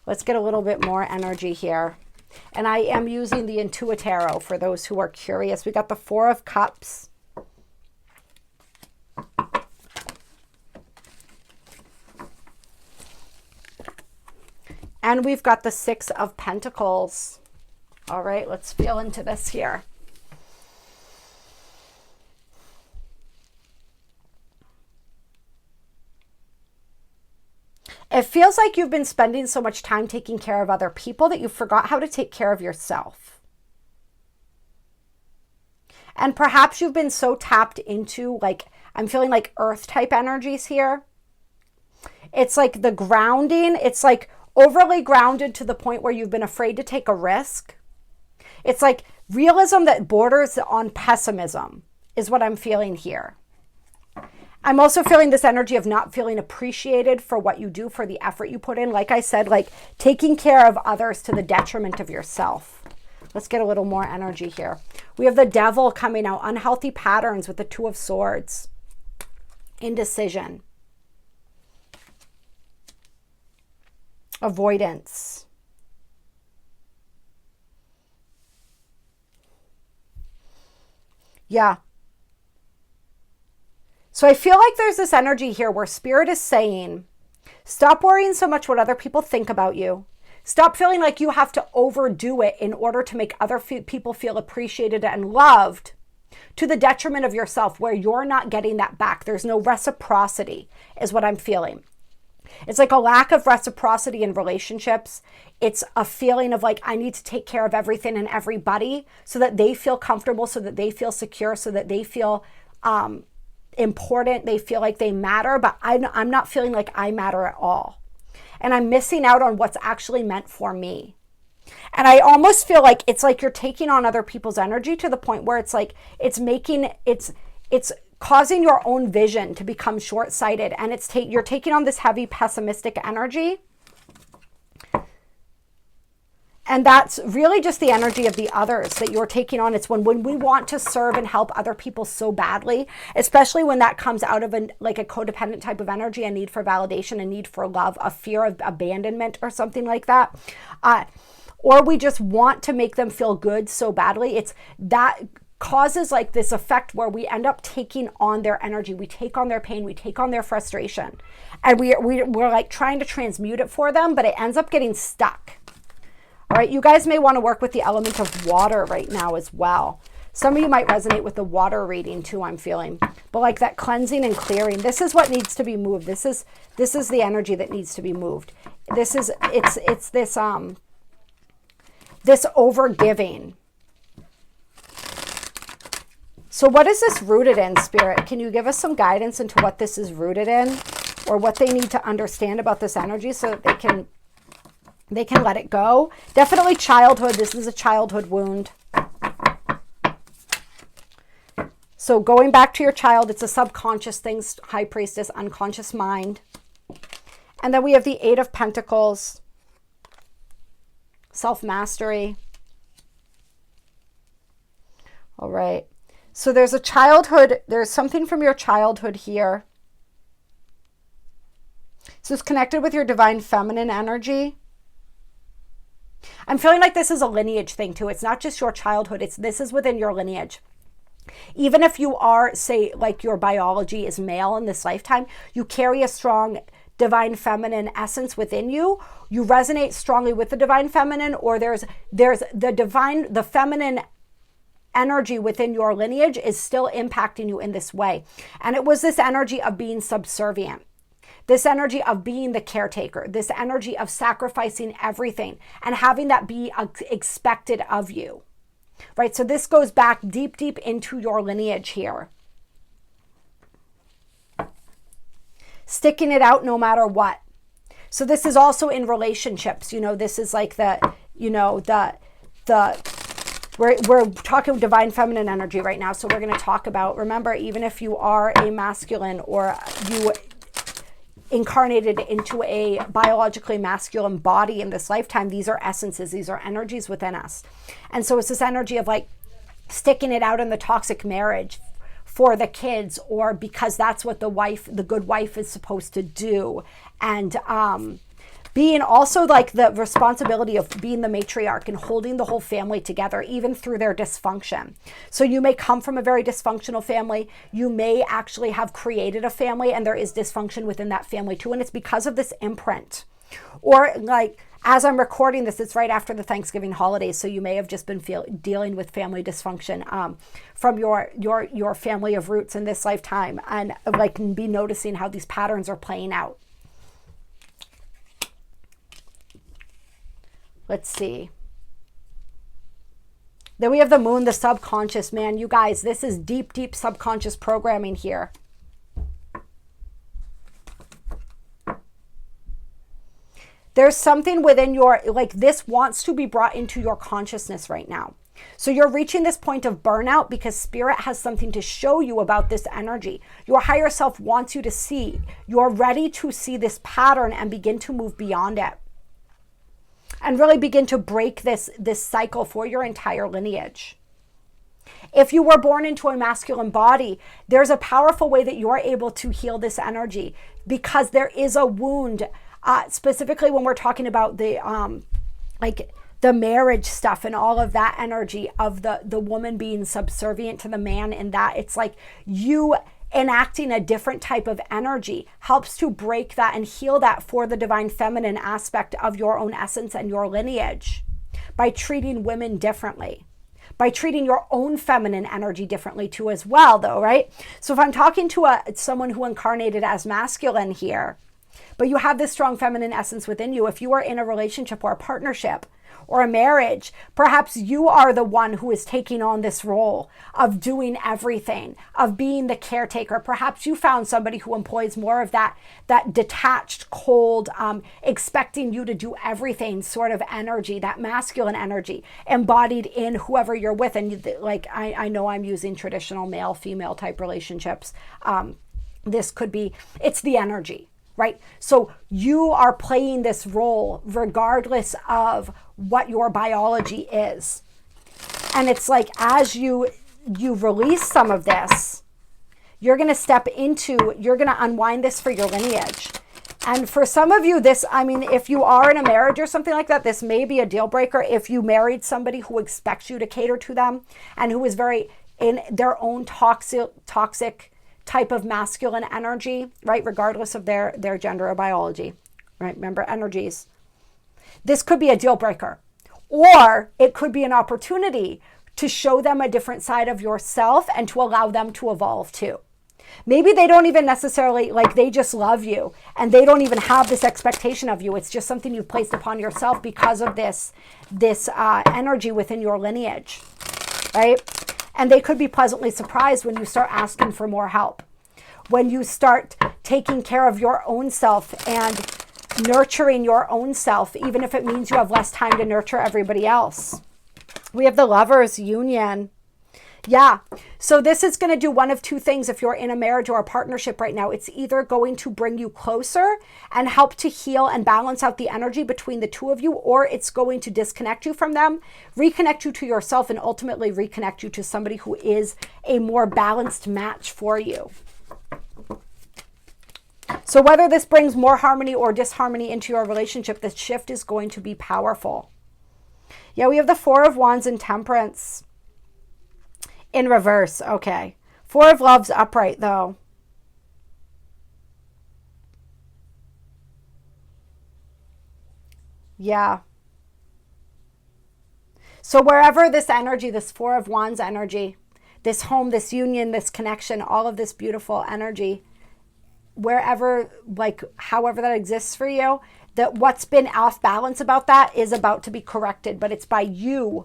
Let's get a little bit more energy here. And I am using the Intuit Tarot for those who are curious. We got the Four of Cups. And we've got the Six of Pentacles. All right, let's feel into this here. It feels like you've been spending so much time taking care of other people that you forgot how to take care of yourself. And perhaps you've been so tapped into, like, I'm feeling like earth type energies here. It's like the grounding. It's like overly grounded to the point where you've been afraid to take a risk. It's like realism that borders on pessimism is what I'm feeling here. I'm also feeling this energy of not feeling appreciated for what you do, for the effort you put in. Like I said, like taking care of others to the detriment of yourself. Let's get a little more energy here. We have the Devil coming out, unhealthy patterns with the Two of Swords, indecision, avoidance. Yeah. So I feel like there's this energy here where Spirit is saying, stop worrying so much what other people think about you. Stop feeling like you have to overdo it in order to make other people feel appreciated and loved to the detriment of yourself, where you're not getting that back. There's no reciprocity is what I'm feeling. It's like a lack of reciprocity in relationships. It's a feeling of like, I need to take care of everything and everybody so that they feel comfortable, so that they feel secure, so that they feel important. They feel like they matter, but I'm not feeling like I matter at all. And I'm missing out on what's actually meant for me. And I almost feel like it's like you're taking on other people's energy to the point where it's like, it's causing your own vision to become short-sighted. And you're taking on this heavy pessimistic energy. And that's really just the energy of the others that you're taking on. It's when we want to serve and help other people so badly, especially when that comes out of a codependent type of energy, a need for validation, a need for love, a fear of abandonment or something like that. Or we just want to make them feel good so badly. It's that causes like this effect where we end up taking on their energy. We take on their pain, we take on their frustration, and we're like trying to transmute it for them, but it ends up getting stuck. All right, you guys may want to work with the element of water right now as well. Some of you might resonate with the water reading too, I'm feeling. But like that cleansing and clearing, this is what needs to be moved. This is the energy that needs to be moved. It's this overgiving. So what is this rooted in, Spirit? Can you give us some guidance into what this is rooted in, or what they need to understand about this energy so that they can let it go? Definitely childhood. This is a childhood wound. So going back to your child, it's a subconscious thing, High Priestess, unconscious mind. And then we have the Eight of Pentacles, self-mastery. All right. So there's a childhood, there's something from your childhood here. So it's connected with your divine feminine energy. I'm feeling like this is a lineage thing too. It's not just your childhood. This is within your lineage. Even if you are, say, like your biology is male in this lifetime, you carry a strong divine feminine essence within you. You resonate strongly with the divine feminine, or there's the feminine energy within your lineage is still impacting you in this way. And it was this energy of being subservient. This energy of being the caretaker, this energy of sacrificing everything and having that be expected of you, right? So this goes back deep, deep into your lineage here. Sticking it out no matter what. So this is also in relationships. You know, this is like we're talking divine feminine energy right now. So we're going to talk about, remember, even if you are a masculine or you incarnated into a biologically masculine body in this lifetime, these are essences, these are energies within us. And so it's this energy of like sticking it out in the toxic marriage for the kids, or because that's what the good wife is supposed to do. And being also like the responsibility of being the matriarch and holding the whole family together, even through their dysfunction. So you may come from a very dysfunctional family. You may actually have created a family and there is dysfunction within that family too. And it's because of this imprint. Or like, as I'm recording this, it's right after the Thanksgiving holidays. So you may have just been dealing with family dysfunction from your family of roots in this lifetime, and like be noticing how these patterns are playing out. Let's see. Then we have the moon, the subconscious. Man, you guys, this is deep, deep subconscious programming here. There's something within your, like this wants to be brought into your consciousness right now. So you're reaching this point of burnout because spirit has something to show you about this energy. Your higher self wants you to see. You're ready to see this pattern and begin to move beyond it. And really begin to break this cycle for your entire lineage. If you were born into a masculine body, there's a powerful way that you're able to heal this energy because there is a wound, specifically when we're talking about the marriage stuff and all of that energy of the woman being subservient to the man, and that it's like you enacting a different type of energy helps to break that and heal that for the divine feminine aspect of your own essence and your lineage by treating women differently, by treating your own feminine energy differently too as well, though, right? So if I'm talking to someone who incarnated as masculine here, but you have this strong feminine essence within you, if you are in a relationship or a partnership or a marriage, perhaps you are the one who is taking on this role of doing everything, of being the caretaker. Perhaps you found somebody who employs more of that detached, cold, expecting you to do everything sort of energy, that masculine energy embodied in whoever you're with. And like, I know I'm using traditional male-female type relationships. This could be, it's the energy, right? So you are playing this role regardless of what your biology is. And it's like, as you release some of this, you're going to unwind this for your lineage. And for some of you, this, I mean, if you are in a marriage or something like that, this may be a deal breaker. If you married somebody who expects you to cater to them and who is very in their own toxic type of masculine energy, right? Regardless of their gender or biology, right? Remember, energies. This could be a deal breaker, or it could be an opportunity to show them a different side of yourself and to allow them to evolve too. Maybe they don't even necessarily, like, they just love you and they don't even have this expectation of you. It's just something you've placed upon yourself because of this energy within your lineage, right? And they could be pleasantly surprised when you start asking for more help, when you start taking care of your own self and nurturing your own self, even if it means you have less time to nurture everybody else. We have the Lovers union. Yeah. So this is going to do one of two things. If you're in a marriage or a partnership right now, it's either going to bring you closer and help to heal and balance out the energy between the two of you, or it's going to disconnect you from them, reconnect you to yourself, and ultimately reconnect you to somebody who is a more balanced match for you. So whether this brings more harmony or disharmony into your relationship, the shift is going to be powerful. Yeah, we have the Four of Wands and Temperance in reverse. Okay. Four of Loves upright, though. Yeah. So wherever this energy, this Four of Wands energy, this home, this union, this connection, all of this beautiful energy, wherever, like, however that exists for you, that what's been off balance about that is about to be corrected. But it's by you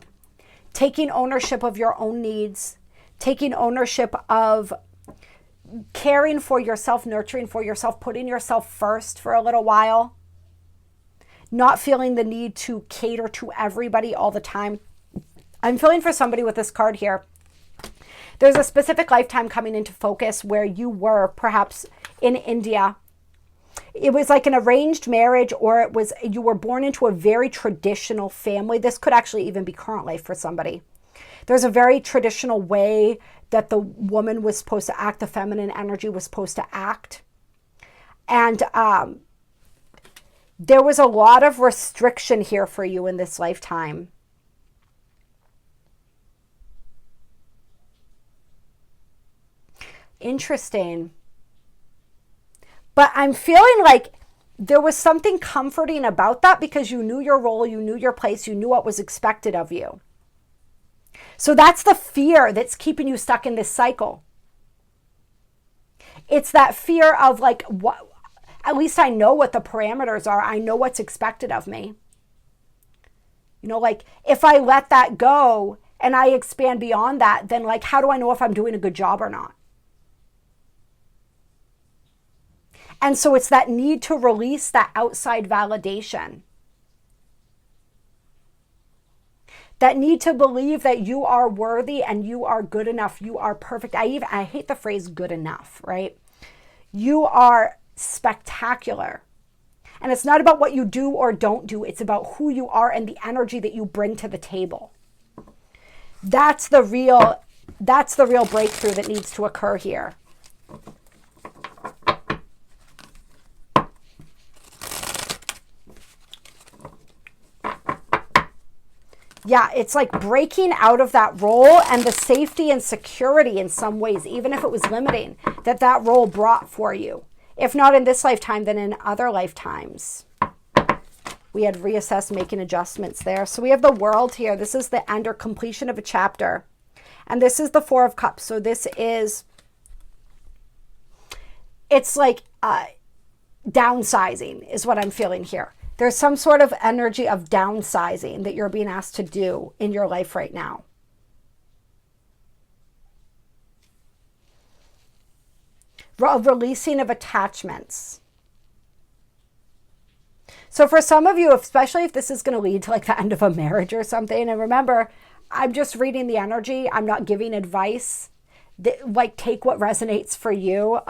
taking ownership of your own needs, taking ownership of caring for yourself, nurturing for yourself, putting yourself first for a little while, not feeling the need to cater to everybody all the time. I'm feeling for somebody with this card here. There's a specific lifetime coming into focus where you were perhaps in India. It was like an arranged marriage, or it was you were born into a very traditional family. This could actually even be current life for somebody. There's a very traditional way that the woman was supposed to act, the feminine energy was supposed to act. And there was a lot of restriction here for you in this lifetime. Interesting. But I'm feeling like there was something comforting about that because you knew your role, you knew your place, you knew what was expected of you. So that's the fear that's keeping you stuck in this cycle. It's that fear of, like, what, at least I know what the parameters are. I know what's expected of me. You know, like, if I let that go and I expand beyond that, then, like, how do I know if I'm doing a good job or not? And so it's that need to release that outside validation. that need to believe that you are worthy and you are good enough. You are perfect. I hate the phrase good enough, right? You are spectacular. And it's not about what you do or don't do. It's about who you are and the energy that you bring to the table. That's the real breakthrough that needs to occur here. Yeah, it's like breaking out of that role and the safety and security in some ways, even if it was limiting, that role brought for you. If not in this lifetime, then in other lifetimes. We had reassessed, making adjustments there. So we have the World here. This is the end or completion of a chapter. And this is the Four of Cups. So this is, it's like downsizing is what I'm feeling here. There's some sort of energy of downsizing that you're being asked to do in your life right now. Releasing of attachments. So for some of you, especially if this is going to lead to like the end of a marriage or something, and remember, I'm just reading the energy. I'm not giving advice. Like, take what resonates for you.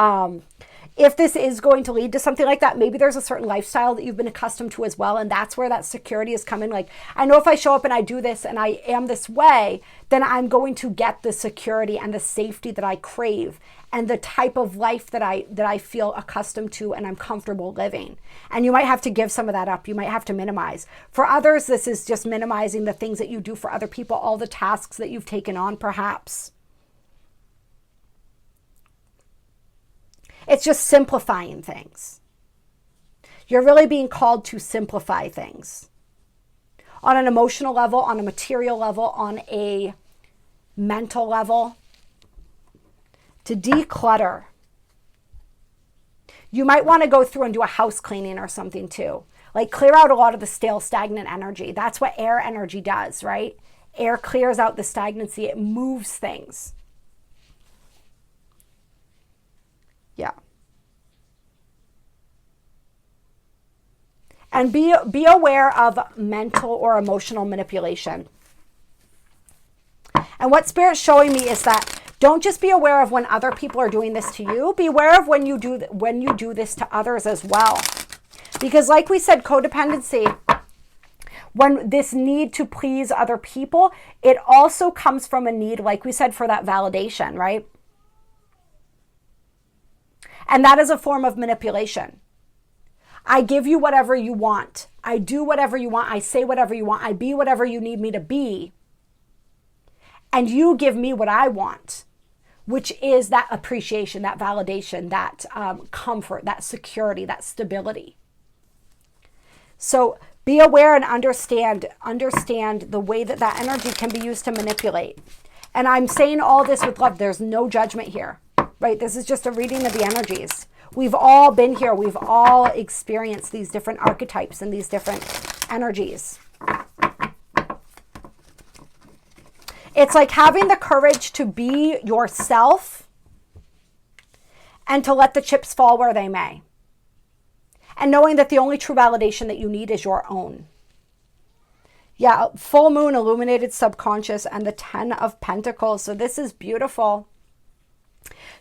If this is going to lead to something like that, maybe there's a certain lifestyle that you've been accustomed to as well. And that's where that security is coming. Like, I know if I show up and I do this and I am this way, then I'm going to get the security and the safety that I crave and the type of life that I feel accustomed to and I'm comfortable living. And you might have to give some of that up. You might have to minimize. For others, this is just minimizing the things that you do for other people, all the tasks that you've taken on, perhaps. It's just simplifying things. You're really being called to simplify things on an emotional level, on a material level, on a mental level, to declutter. You might want to go through and do a house cleaning or something too. Like, clear out a lot of the stale, stagnant energy. That's what air energy does, right? Air clears out the stagnancy. It moves things. Yeah. And be aware of mental or emotional manipulation. And what Spirit's showing me is that don't just be aware of when other people are doing this to you. Be aware of when you do this to others as well. Because like we said, codependency, when this need to please other people, it also comes from a need, like we said, for that validation, right? And that is a form of manipulation. I give you whatever you want. I do whatever you want. I say whatever you want. I be whatever you need me to be. And you give me what I want, which is that appreciation, that validation, that comfort, that security, that stability. So be aware and understand the way that energy can be used to manipulate. And I'm saying all this with love. There's no judgment here. Right? This is just a reading of the energies. We've all been here. We've all experienced these different archetypes and these different energies. It's like having the courage to be yourself and to let the chips fall where they may. And knowing that the only true validation that you need is your own. Yeah, full moon, illuminated subconscious, and the 10 of Pentacles. So this is beautiful.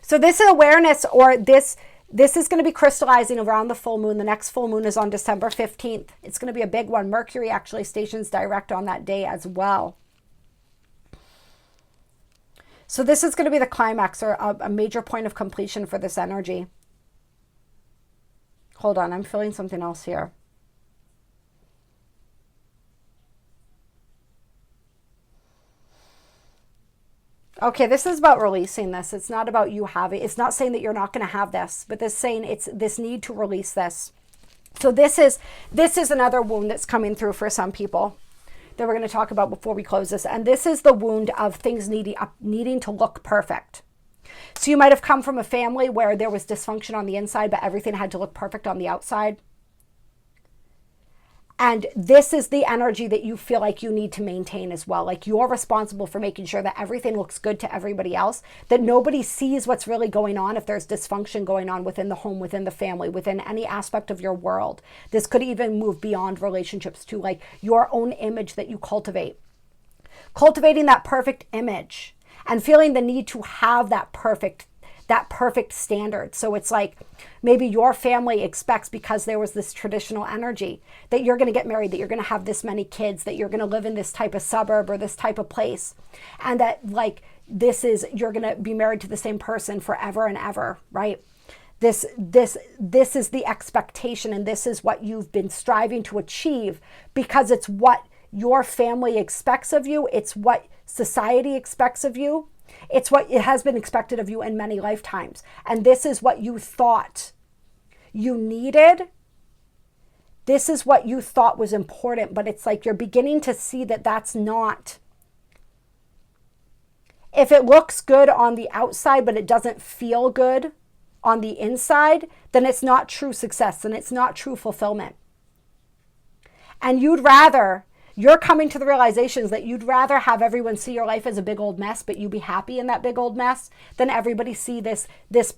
So this is awareness, or this is going to be crystallizing around the full moon. The next full moon is on December 15th. It's going to be a big one. Mercury actually stations direct on that day as well. So this is going to be the climax, or a major point of completion for this energy. Hold on, I'm feeling something else here. Okay, this is about releasing this. It's not about you having, it's not saying that you're not going to have this, but this saying it's this need to release this. So this is another wound that's coming through for some people that we're going to talk about before we close this. And this is the wound of things needing to look perfect. So you might have come from a family where there was dysfunction on the inside, but everything had to look perfect on the outside. And this is the energy that you feel like you need to maintain as well. Like, you're responsible for making sure that everything looks good to everybody else, that nobody sees what's really going on if there's dysfunction going on within the home, within the family, within any aspect of your world. This could even move beyond relationships to like your own image that you cultivate. cultivating that perfect image and feeling the need to have that perfect standard. So it's like maybe your family expects, because there was this traditional energy, that you're going to get married, that you're going to have this many kids, that you're going to live in this type of suburb or this type of place, and that like you're going to be married to the same person forever and ever, right? This is the expectation, and this is what you've been striving to achieve, because it's what your family expects of you. It's what society expects of you. It's what it has been expected of you in many lifetimes. And this is what you thought you needed. This is what you thought was important, but it's like you're beginning to see that that's not. If it looks good on the outside, but it doesn't feel good on the inside, then it's not true success and it's not true fulfillment. And you're coming to the realizations that you'd rather have everyone see your life as a big old mess, but you be happy in that big old mess, than everybody see this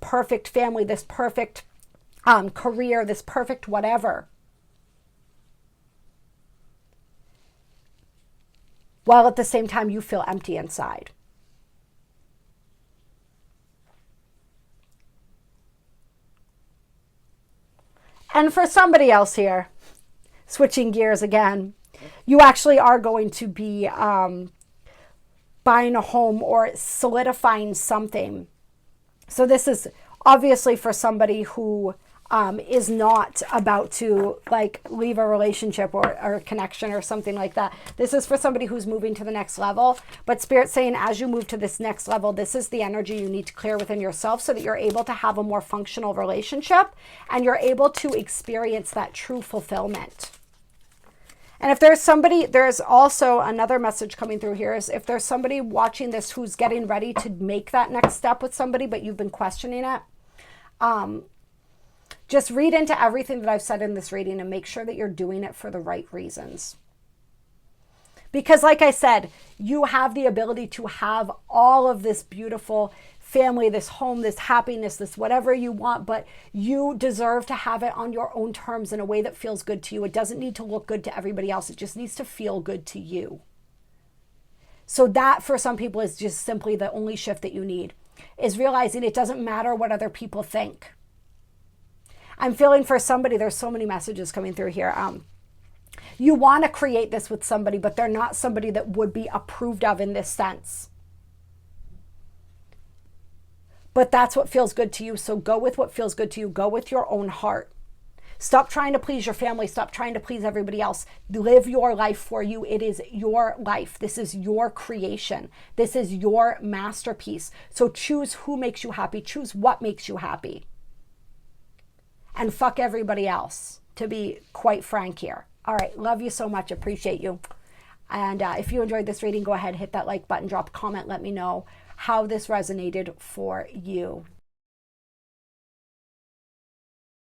perfect family, this perfect career, this perfect whatever, while at the same time you feel empty inside. And for somebody else here, switching gears again, you actually are going to be buying a home or solidifying something. So this is obviously for somebody who is not about to like leave a relationship or a connection or something like that. This is for somebody who's moving to the next level. But Spirit's saying as you move to this next level, this is the energy you need to clear within yourself so that you're able to have a more functional relationship and you're able to experience that true fulfillment. And if there's somebody, there's also another message coming through here, is if there's somebody watching this who's getting ready to make that next step with somebody, but you've been questioning it, just read into everything that I've said in this reading and make sure that you're doing it for the right reasons. Because like I said, you have the ability to have all of this beautiful family, this home, this happiness, this whatever you want, but you deserve to have it on your own terms in a way that feels good to you. It doesn't need to look good to everybody else. It just needs to feel good to you. So that for some people is just simply the only shift that you need, is realizing it doesn't matter what other people think. I'm feeling for somebody, there's so many messages coming through here. You want to create this with somebody, but they're not somebody that would be approved of in this sense. But that's what feels good to you. So go with what feels good to you. Go with your own heart. Stop trying to please your family. Stop trying to please everybody else. Live your life for you. It is your life. This is your creation. This is your masterpiece. So choose who makes you happy. Choose what makes you happy. And fuck everybody else, to be quite frank here. All right. Love you so much. Appreciate you. And if you enjoyed this reading, go ahead, hit that like button, drop a comment. Let me know how this resonated for you.